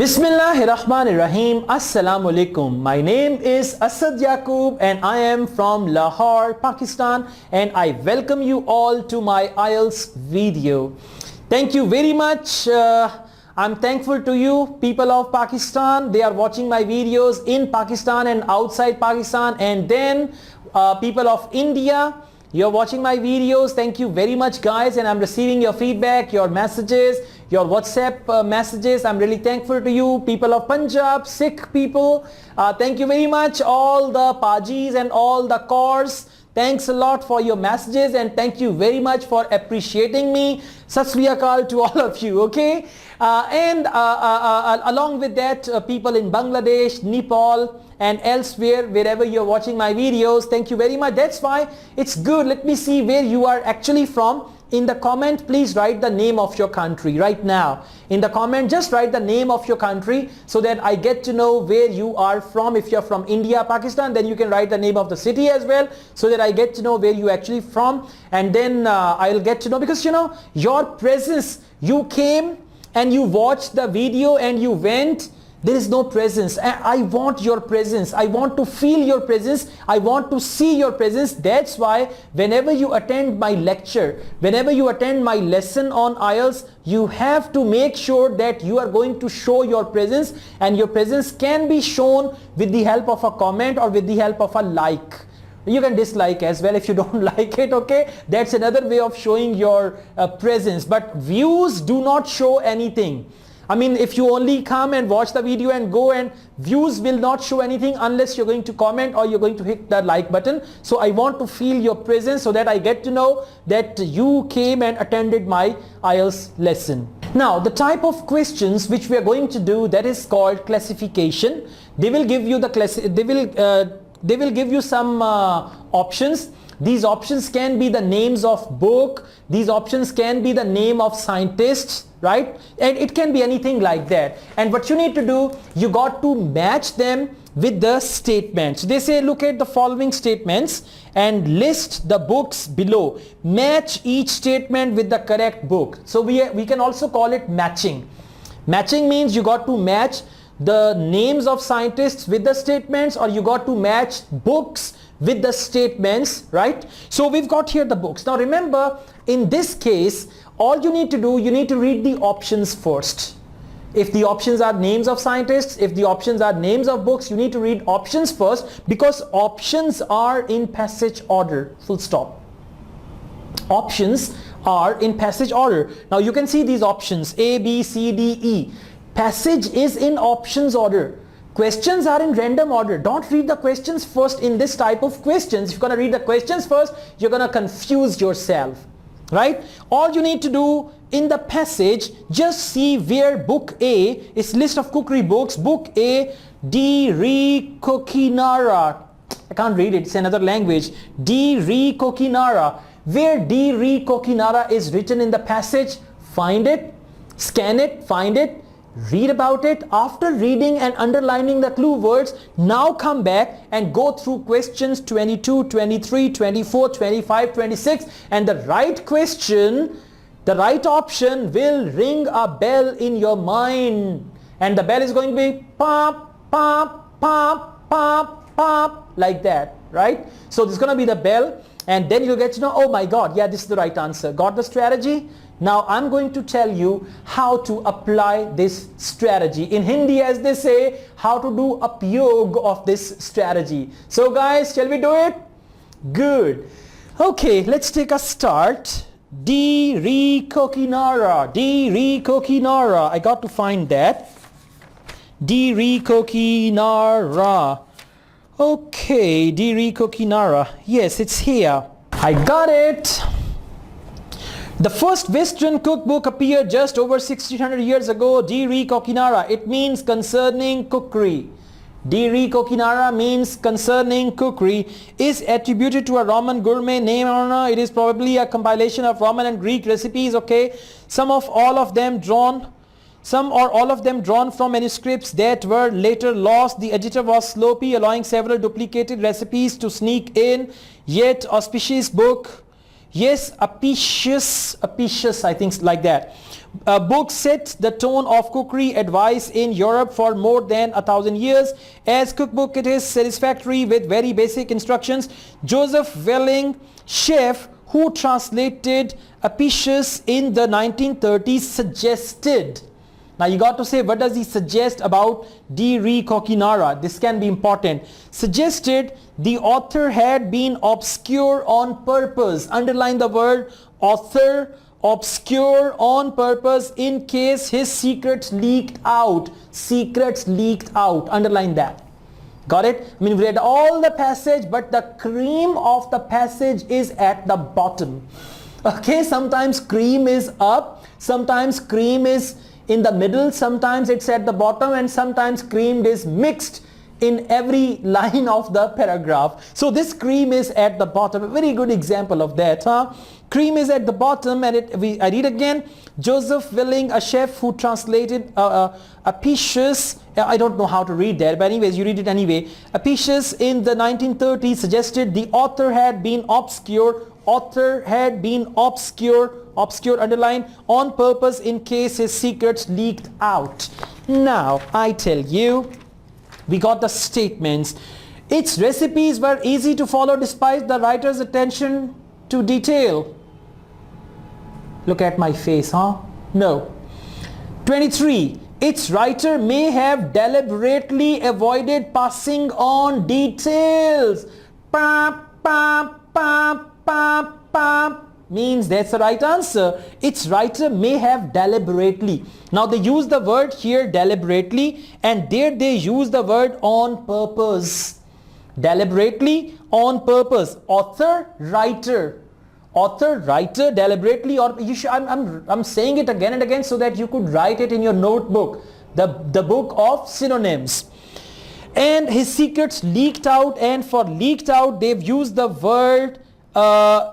Bismillahirrahmanirrahim. Assalamu alaikum. My name is Asad Yaqub and I am from Lahore, Pakistan, and I welcome you all to my IELTS video. Thank you very much. I'm thankful to you people of Pakistan. They are watching my videos in Pakistan and outside Pakistan, and then people of India, you're watching my videos. Thank you very much guys, and I'm receiving your feedback, your messages, your WhatsApp messages. I'm really thankful to you people of Punjab, Sikh people. Thank you very much, all the Pajis and all the Kaurs. Thanks a lot for your messages and thank you very much for appreciating me. Sat Sri Akal to all of you, okay? Along with that, people in Bangladesh, Nepal and elsewhere, wherever you're watching my videos, thank you very much. That's why it's good. Let me see where you are actually from. In the comment, please write the name of your country right now. In the comment, just write the name of your country so that I get to know where you are from. If you're from India, Pakistan, then you can write the name of the city as well so that I get to know where you actually from. And then I'll get to know, because you know, your presence, you came and you watched the video and you went. There is no presence. I want your presence. I want to feel your presence. I want to see your presence. That's why whenever you attend my lecture, whenever you attend my lesson on IELTS, you have to make sure that you are going to show your presence, and your presence can be shown with the help of a comment or with the help of a like. You can dislike as well if you don't like it, okay? That's another way of showing your presence. But views do not show anything. I mean, if you only come and watch the video and go, and views will not show anything unless you're going to comment or you're going to hit the like button. So I want to feel your presence so that I get to know that you came and attended my IELTS lesson. Now, the type of questions which we are going to do, that is called classification. They will give you they will give you some options. These options can be the names of book. These options can be the name of scientists, right? And it can be anything like that. And what you need to do, you got to match them with the statements. They say, look at the following statements and list the books below. Match each statement with the correct book. So we can also call it matching. Matching means you got to match the names of scientists with the statements, or you got to match books with the statements, right? So we've got here the books. Now remember, in this case, all you need to do, you need to read the options first. If the options are names of scientists, if the options are names of books, you need to read options first, because options are in passage order, full stop. Options are in passage order. Now you can see these options, A, B, C, D, E. Passage is in options order. Questions are in random order. Don't read the questions first in this type of questions. If you're going to read the questions first, you're going to confuse yourself, right? All you need to do in the passage, just see where book A is list of cookery books. Book A, Re Coquinaria. I can't read it. It's another language. Re Coquinaria. Where Re Coquinaria is written in the passage, find it, scan it, find it, read about it. After reading and underlining the clue words, now come back and go through questions 22, 23, 24, 25, 26, and the right question, the right option will ring a bell in your mind, and the bell is going to be pop, pop, pop, pop, pop, like that, right? So this is going to be the bell, and then you'll get to know, oh my god, yeah, this is the right answer. Got the strategy? Now I'm going to tell you how to apply this strategy. In Hindi, as they say, how to do upyog of this strategy. So guys, shall we do it? Good. Okay, let's take a start. Re Coquinaria. Re Coquinaria. I got to find that. Re Coquinaria. Okay, Re Coquinaria. Yes, it's here. I got it. The first Western cookbook appeared just over 1600 years ago. Re Coquinaria. It means concerning cookery. Re Coquinaria means concerning cookery. Is attributed to a Roman gourmet name. It is probably a compilation of Roman and Greek recipes. Okay, some or all of them drawn from manuscripts that were later lost. The editor was sloppy, allowing several duplicated recipes to sneak in. Yet auspicious book Yes, apicious, I think like that. Book set the tone of cookery advice in Europe for more than 1,000 years. As cookbook, it is satisfactory with very basic instructions. Joseph Welling, chef who translated apicious in the 1930s, suggested. Now you got to say, what does he suggest about Re Coquinaria? This can be important. Suggested the author had been obscure on purpose. Underline the word author, obscure on purpose, in case his secrets leaked out. Secrets leaked out. Underline that. Got it? I mean, we read all the passage, but the cream of the passage is at the bottom. Okay, sometimes cream is up, sometimes cream is in the middle, sometimes it's at the bottom, and sometimes cream is mixed in every line of the paragraph. So this cream is at the bottom. A very good example of that, huh? Cream is at the bottom, and I read again. Joseph Welling, a chef who translated apicious, I don't know how to read that, but anyways, you read it anyway. Apicious in the 1930s, suggested the author had been obscure. Author had been obscure, underline, on purpose, in case his secrets leaked out. Now, I tell you, we got the statements. Its recipes were easy to follow despite the writer's attention to detail. Look at my face, huh? No. 23. Its writer may have deliberately avoided passing on details. Means that's the right answer. Its writer may have deliberately. Now they use the word here deliberately, and there they use the word on purpose. Deliberately, on purpose. Author, writer. Author, writer, deliberately, or you should, I'm saying it again and again so that you could write it in your notebook. The book of synonyms. And his secrets leaked out, and for leaked out they've used the word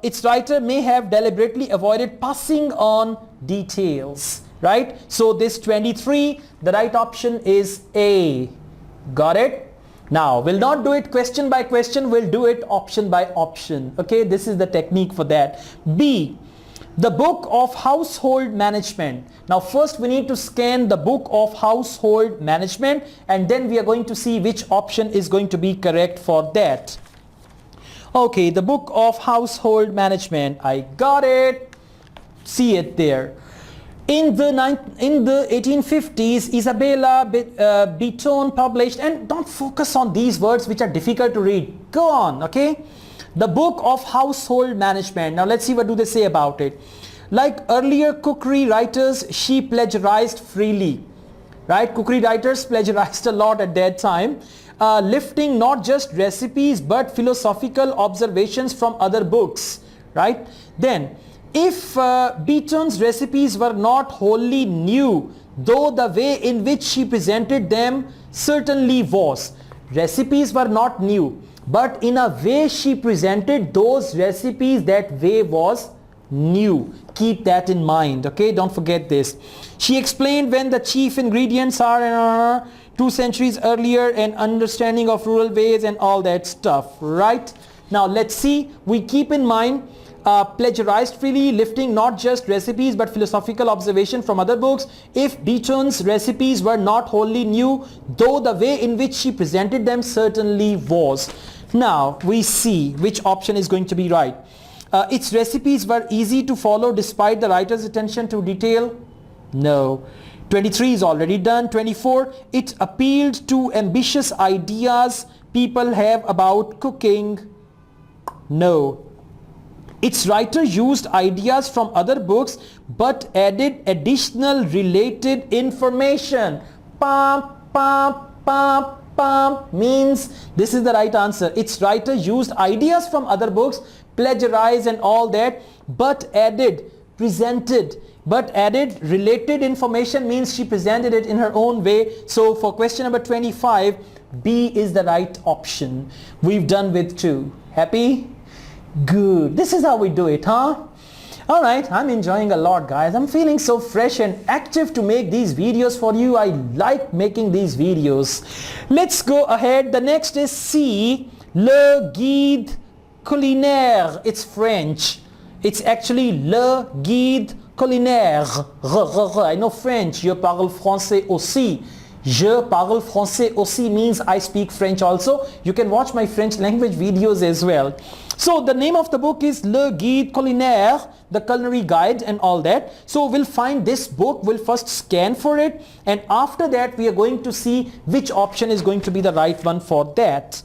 its writer may have deliberately avoided passing on details, right? So this 23, the right option is A. Got it? Now we'll not do it question by question, we'll do it option by option. Okay, this is the technique for that. B, the book of household management. Now first we need to scan the book of household management, and then we are going to see which option is going to be correct for that. Okay, the book of household management. I got it. See it there. In the 1850s, Isabella Beaton published, and don't focus on these words which are difficult to read. Go on, okay? The book of household management. Now let's see what do they say about it. Like earlier cookery writers, she plagiarized freely. Right? Cookery writers plagiarized a lot at that time. Lifting not just recipes but philosophical observations from other books, right? Then if Beaton's recipes were not wholly new, though the way in which she presented them certainly was. Recipes were not new, but in a way she presented those recipes, that way was new. Keep that in mind, okay? Don't forget this. She explained when the chief ingredients are 2 centuries earlier, and understanding of rural ways and all that stuff, right? Now let's see, we keep in mind plagiarized freely, lifting not just recipes but philosophical observation from other books. If Beaton's recipes were not wholly new, though the way in which she presented them certainly was. Now we see which option is going to be right. Its recipes were easy to follow despite the writer's attention to detail. No. 23 is already done. 24, it appealed to ambitious ideas people have about cooking. No. Its writer used ideas from other books but added additional related information. Means this is the right answer. Its writer used ideas from other books, plagiarized and all that, but added related information, means she presented it in her own way. So for question number 25, B is the right option. We've done with 2. Happy? Good. This is how we do it, huh? Alright, I'm enjoying a lot, guys. I'm feeling so fresh and active to make these videos for you. I like making these videos. Let's go ahead. The next is C, Le Guide Culinaire. It's French. It's actually Le Guide Culinaire. I know French. Je parle français aussi. Je parle français aussi means I speak French also. You can watch my French language videos as well. So the name of the book is Le Guide Culinaire, the culinary guide and all that. So we'll find this book, we'll first scan for it, and after that we are going to see which option is going to be the right one for that.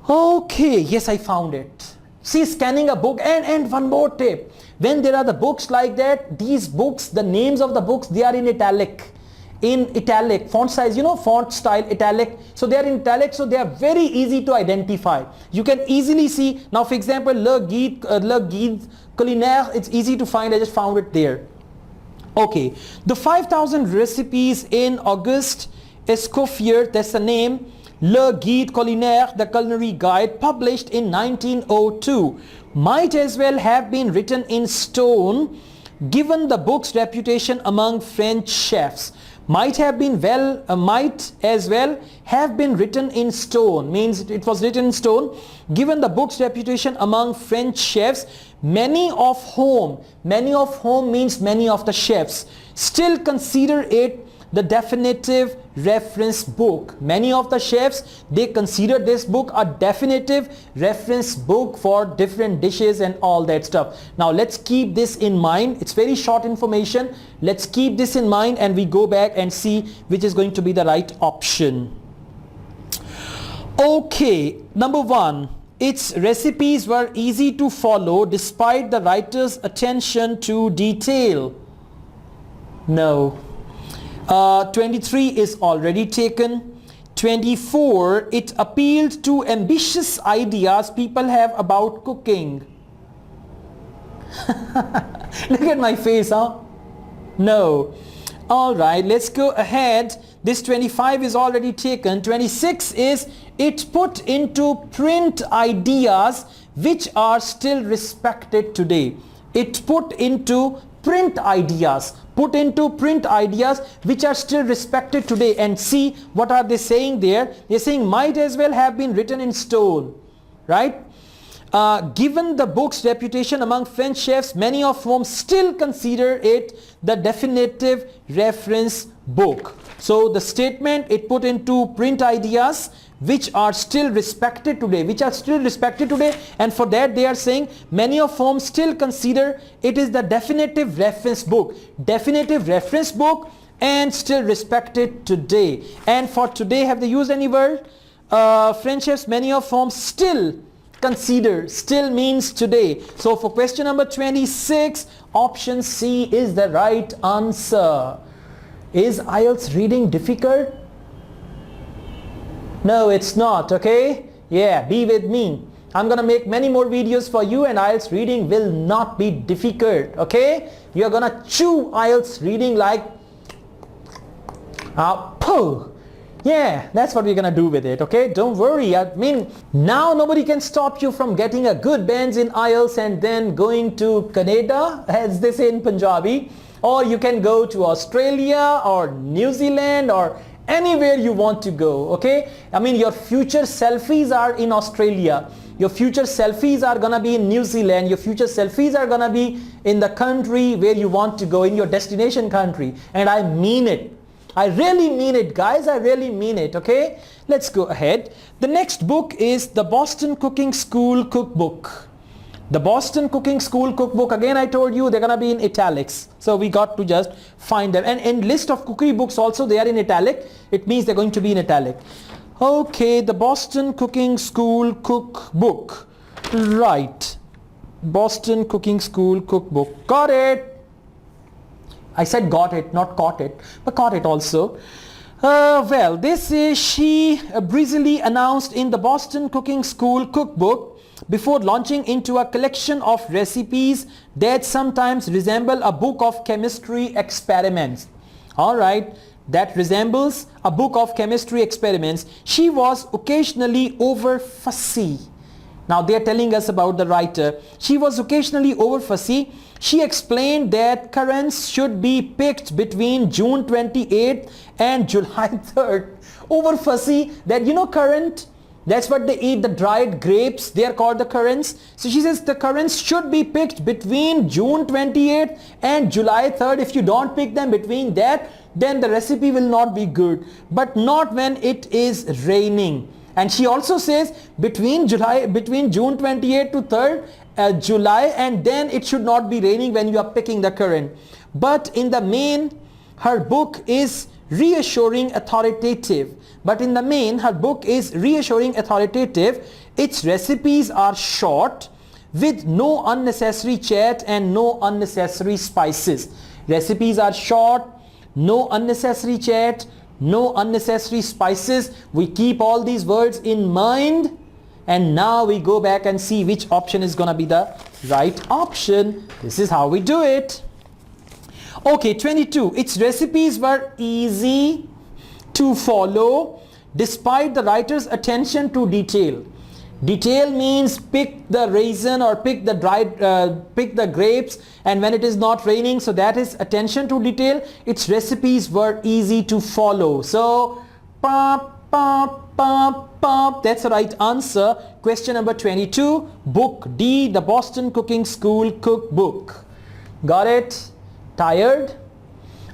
Okay, yes, I found it. See, scanning a book, and one more tip. When there are the books like that, these books, the names of the books, they are in italic. In italic, font size, you know, font style italic. So they are in italic, so they are very easy to identify. You can easily see. Now for example, Le Guide Culinaire, it's easy to find. I just found it there. Okay, the 5,000 recipes in Auguste Escoffier, that's the name. Le Guide Culinaire, the culinary guide, published in 1902, might as well have been written in stone, given the book's reputation among French chefs. Might as well have been written in stone, means it was written in stone, given the book's reputation among French chefs, many of whom means many of the chefs, still consider it the definitive reference book. Many of the chefs, they consider this book a definitive reference book for different dishes and all that stuff. Now let's keep this in mind. It's very short information. Let's keep this in mind and we go back and see which is going to be the right option. Okay, number one, its recipes were easy to follow despite the writer's attention to detail. No. 23 is already taken. 24, it appealed to ambitious ideas people have about cooking. Look at my face, huh? No. Alright, let's go ahead. This 25 is already taken. 26 is it put into print ideas which are still respected today. It put into print ideas which are still respected today. And see, what are they saying there? They're saying might as well have been written in stone, right? Given the book's reputation among French chefs, many of whom still consider it the definitive reference book. So the statement, it put into print ideas which are still respected today, and for that they are saying many of whom still consider it is the definitive reference book and still respected today. And for today, have they used any word? French chefs, many of whom still consider, still means today. So for question number 26, option C is the right answer. Is IELTS reading difficult? No, it's not, okay? Yeah, be with me. I'm gonna make many more videos for you, and IELTS reading will not be difficult, okay? You're gonna chew IELTS reading like pooh. Yeah, that's what we're gonna do with it, okay? Don't worry. I mean, now nobody can stop you from getting a good bands in IELTS and then going to Canada, as they say in Punjabi, or you can go to Australia or New Zealand or anywhere you want to go, okay? I mean, your future selfies are in Australia, your future selfies are gonna be in New Zealand, your future selfies are gonna be in the country where you want to go, in your destination country. And I mean it. I really mean it, guys. I really mean it, okay? Let's go ahead. The next book is the Boston Cooking School Cookbook. The Boston Cooking School Cookbook, again I told you they're gonna be in italics, so we got to just find them. And in list of cookery books also, they are in italic. It means they're going to be in italic. Okay, the Boston Cooking School Cookbook. Right. Boston Cooking School Cookbook. Got it. I said got it, not caught it, but caught it also. Well, this is she breezily announced in the Boston Cooking School Cookbook before launching into a collection of recipes that sometimes resemble a book of chemistry experiments. Alright, that resembles a book of chemistry experiments. She was occasionally over fussy. Now they are telling us about the writer. She was occasionally over fussy. She explained that currants should be picked between June 28th and July 3rd. Over fussy, that you know currant, That's what they eat, the dried grapes. They are called the currants. So she says the currants should be picked between June 28th and July 3rd. If you don't pick them between that, then the recipe will not be good. But not when it is raining. And she also says between June 28th to 3rd July, and then it should not be raining when you are picking the currant. But in the main, her book is reassuring authoritative. But in the main, her book is reassuring authoritative. Its recipes are short with no unnecessary chat and no unnecessary spices. Recipes are short, no unnecessary chat, no unnecessary spices. We keep all these words in mind, and now we go back and see which option is gonna be the right option. This is how we do it. Okay, 22. Its recipes were easy to follow despite the writer's attention to detail. Detail means pick the raisin or pick the pick the grapes, and when it is not raining, so that is attention to detail. Its recipes were easy to follow. So that's the right answer. Question number 22, book D, the Boston Cooking School cookbook. Got it? Tired?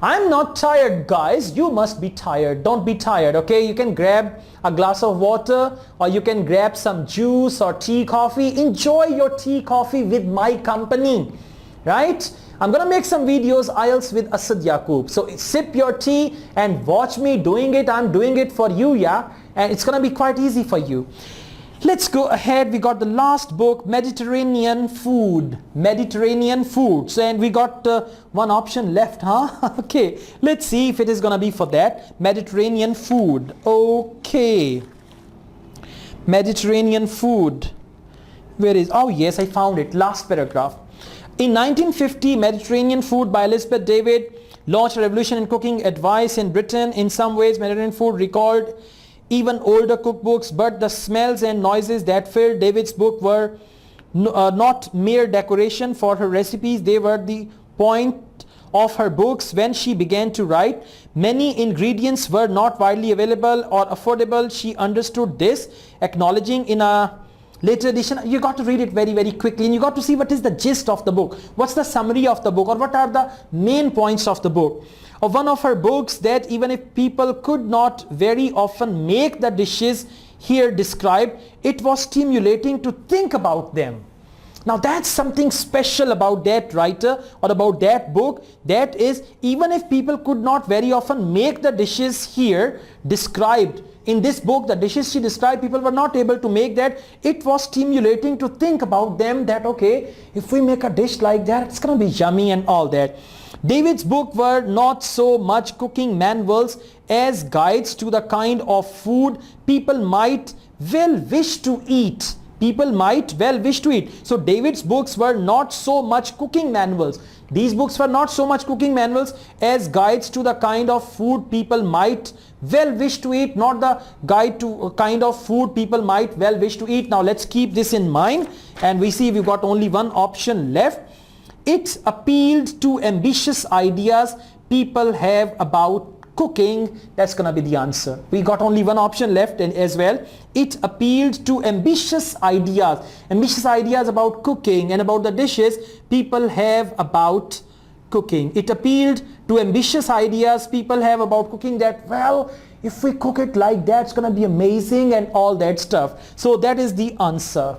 I'm not tired, guys. You must be tired. Don't be tired, okay? You can grab a glass of water, or you can grab some juice or tea, coffee. Enjoy your tea, coffee with my company, right? I'm gonna make some videos, IELTS with Asad Yaqub. So sip your tea and watch me doing it. I'm doing it for you, yeah? And it's gonna be quite easy for you. Let's go ahead. We got the last book, Mediterranean Food. Mediterranean Foods. And we got one option left, huh? Okay, let's see if it is gonna be for that. Mediterranean Food. Okay. Mediterranean Food. Where is, oh yes, I found it. Last paragraph. In 1950, Mediterranean Food by Elizabeth David launched a revolution in cooking advice in Britain. In some ways, Mediterranean food recalled even older cookbooks, but the smells and noises that filled David's book were not mere decoration for her recipes. They were the point of her books when she began to write. Many ingredients were not widely available or affordable. She understood this, acknowledging in a later edition. You got to read it very, very quickly, and you got to see what is the gist of the book, what's the summary of the book, or what are the main points of the book. Of one of her books, that even if people could not very often make the dishes here described, it was stimulating to think about them. Now that's something special about that writer or about that book. That is, even if people could not very often make the dishes here described in this book, the dishes she described, people were not able to make that. It was stimulating to think about them, that okay, if we make a dish like that, it's gonna be yummy and all that. David's book were not so much cooking manuals as guides to the kind of food people might well wish to eat. People might well wish to eat. So David's books were not so much cooking manuals. These books were not so much cooking manuals as guides to the kind of food people might well wish to eat, not the guide to a kind of food people might well wish to eat. Now let's keep this in mind, and we see we've got only one option left. It appealed to ambitious ideas people have about cooking. That's gonna be the answer. We got only one option left as well. It appealed to ambitious ideas about cooking and about the dishes people have about cooking. It appealed to ambitious ideas people have about cooking, that well, if we cook it like that, it's gonna be amazing and all that stuff. So that is the answer.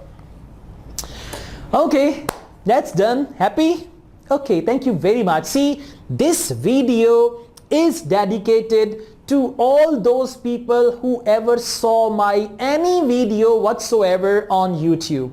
Okay, that's done. Happy? Okay, thank you very much. See, this video is dedicated to all those people who ever saw my any video whatsoever on YouTube.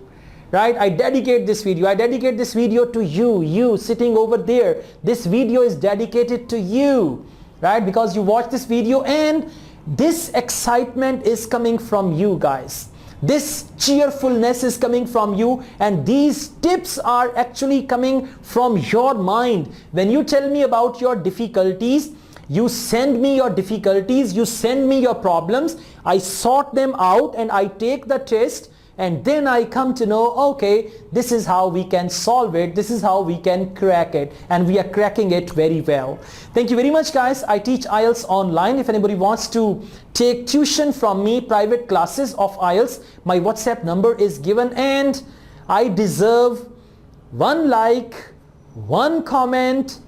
Right? I dedicate this video to you sitting over there. This video is dedicated to you, right? Because you watch this video, and this excitement is coming from you guys. This cheerfulness is coming from you, and these tips are actually coming from your mind. When you tell me about your difficulties, you send me your difficulties, you send me your problems, I sort them out and I take the test, and then I come to know, okay, this is how we can solve it, this is how we can crack it, and we are cracking it very well. Thank you very much, guys. I teach IELTS online. If anybody wants to take tuition from me, private classes of IELTS, my WhatsApp number is given, and I deserve one like, one comment,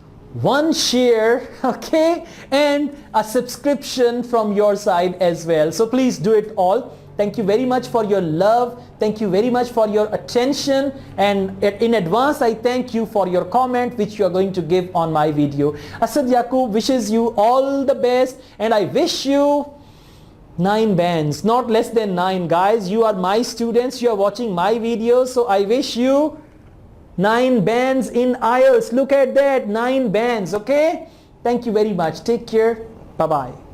one share, okay, and a subscription from your side as well. So please do it all. Thank you very much for your love. Thank you very much for your attention, and in advance I thank you for your comment which you are going to give on my video. Asad Yaqub wishes you all the best, and I wish you 9 bands, not less than 9, guys. You are my students, you are watching my videos, so I wish you 9 bands in IELTS. Look at that, 9 bands, okay? Thank you very much. Take care. Bye-bye.